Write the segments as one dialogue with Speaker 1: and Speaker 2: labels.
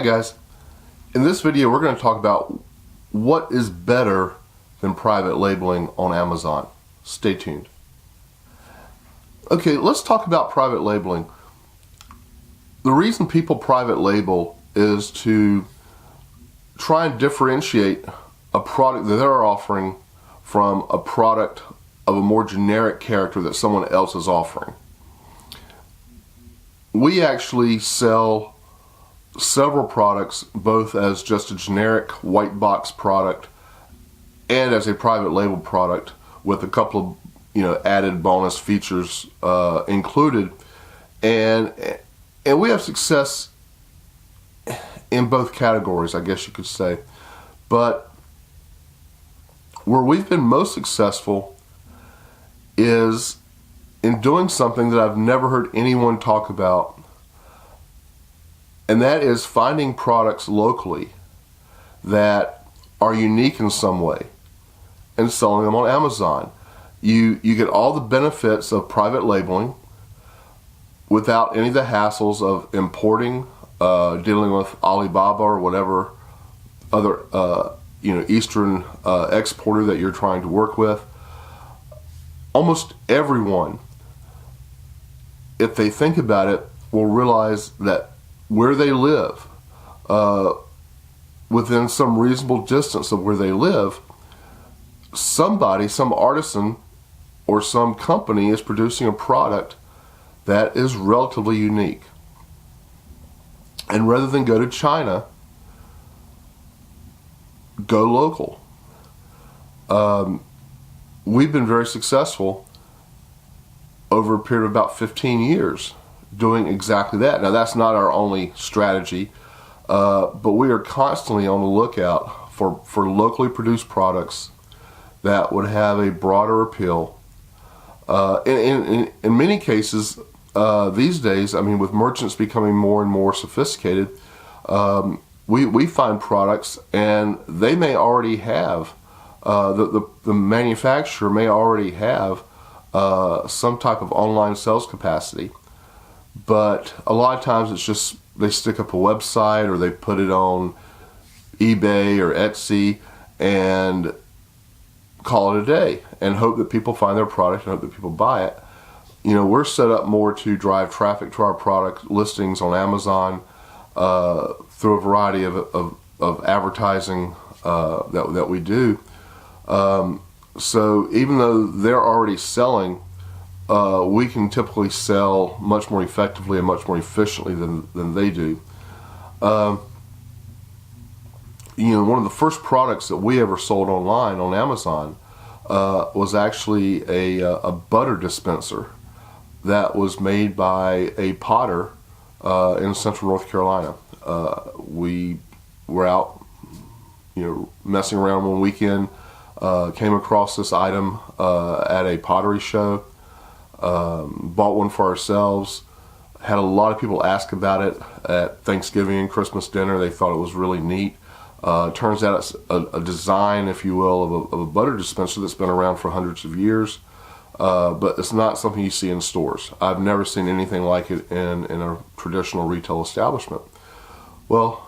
Speaker 1: guys, in this video we're going to talk about what is better than private labeling on Amazon. Stay tuned. Okay, let's talk about private labeling. The reason people private label is to try and differentiate a product that they're offering from a product of a more generic character that someone else is offering. We actually sell several products both as just a generic white box product and as a private label product with a couple of added bonus features included, and we have success in both categories, I guess you could say. But where we've been most successful is in doing something that I've never heard anyone talk about, and that is finding products locally that are unique in some way and selling them on Amazon. You get all the benefits of private labeling without any of the hassles of importing, dealing with Lable or whatever other Eastern exporter that you're trying to work with. Almost everyone, if they think about it, will realize that where they live, within some reasonable distance of where they live, somebody, some artisan or some company is producing a product that is relatively unique. And rather than go to China, go local. We've been very successful over a period of about 15 years doing exactly that. Now, that's not our only strategy, but we are constantly on the lookout for locally produced products that would have a broader appeal. In many cases, these days, I mean, with merchants becoming more and more sophisticated, we find products and they may already have, the manufacturer may already have some type of online sales capacity. But a lot of times it's just they stick up a website or they put it on eBay or Etsy and call it a day and hope that people find their product and hope that people buy it. We're set up more to drive traffic to our product listings on Amazon through a variety of advertising that we do. So even though they're already selling, we can typically sell much more effectively and much more efficiently than they do. One of the first products that we ever sold online on Amazon was actually a butter dispenser that was made by a potter in Central North Carolina. We were out, messing around one weekend, came across this item at a pottery show. Bought one for ourselves. Had a lot of people ask about it at Thanksgiving and Christmas dinner. They thought it was really neat. Turns out it's a design, if you will, of a butter dispenser that's been around for hundreds of years. But it's not something you see in stores. I've never seen anything like it in a traditional retail establishment. Well,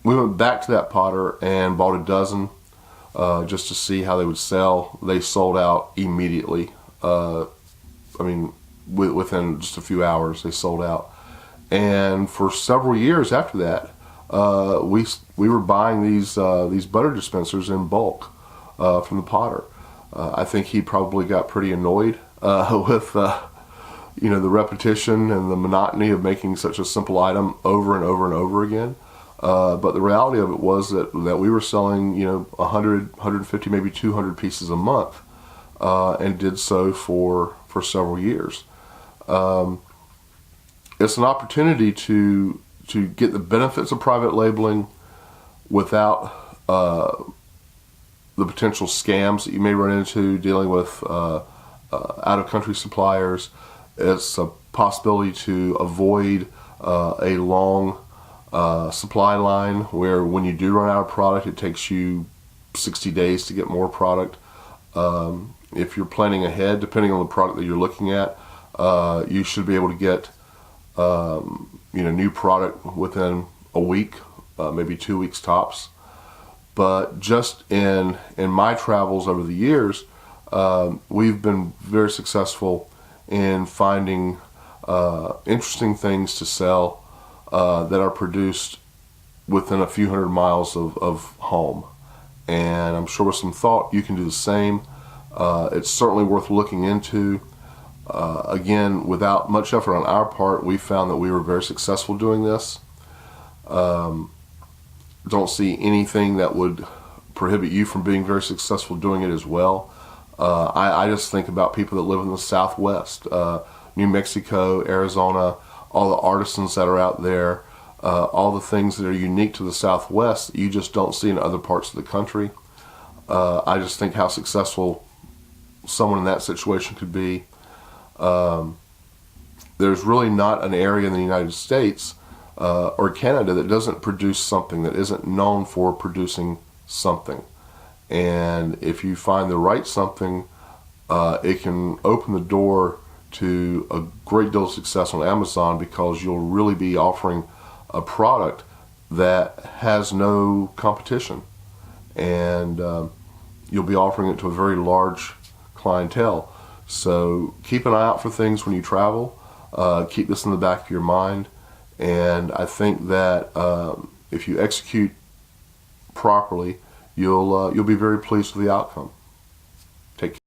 Speaker 1: we went back to that potter and bought a dozen just to see how they would sell. They sold out immediately. Within just a few hours, they sold out. And for several years after that, we were buying these butter dispensers in bulk from the potter. I think he probably got pretty annoyed with the repetition and the monotony of making such a simple item over and over and over again. But the reality of it was that we were selling 100, 150, maybe 200 pieces a month, and did so for several years. It's an opportunity to get the benefits of private labeling without the potential scams that you may run into dealing with out-of-country suppliers. It's a possibility to avoid a long supply line where when you do run out of product, it takes you 60 days to get more product. If you're planning ahead, depending on the product that you're looking at, you should be able to get new product within a week, maybe 2 weeks tops. But just in my travels over the years, we've been very successful in finding interesting things to sell that are produced within a few hundred miles of home. And I'm sure with some thought you can do the same. It's certainly worth looking into. Again, without much effort on our part, we found that we were very successful doing this. Don't see anything that would prohibit you from being very successful doing it as well. I just think about people that live in the Southwest, New Mexico, Arizona, all the artisans that are out there, all the things that are unique to the Southwest that you just don't see in other parts of the country. I just think how successful someone in that situation could be. There's really not an area in the United States or Canada that doesn't produce something, that isn't known for producing something. And if you find the right something, it can open the door to a great deal of success on Amazon, because you'll really be offering a product that has no competition. And you'll be offering it to a very large clientele. So keep an eye out for things when you travel. Keep this in the back of your mind. And I think that if you execute properly, you'll be very pleased with the outcome. Take care.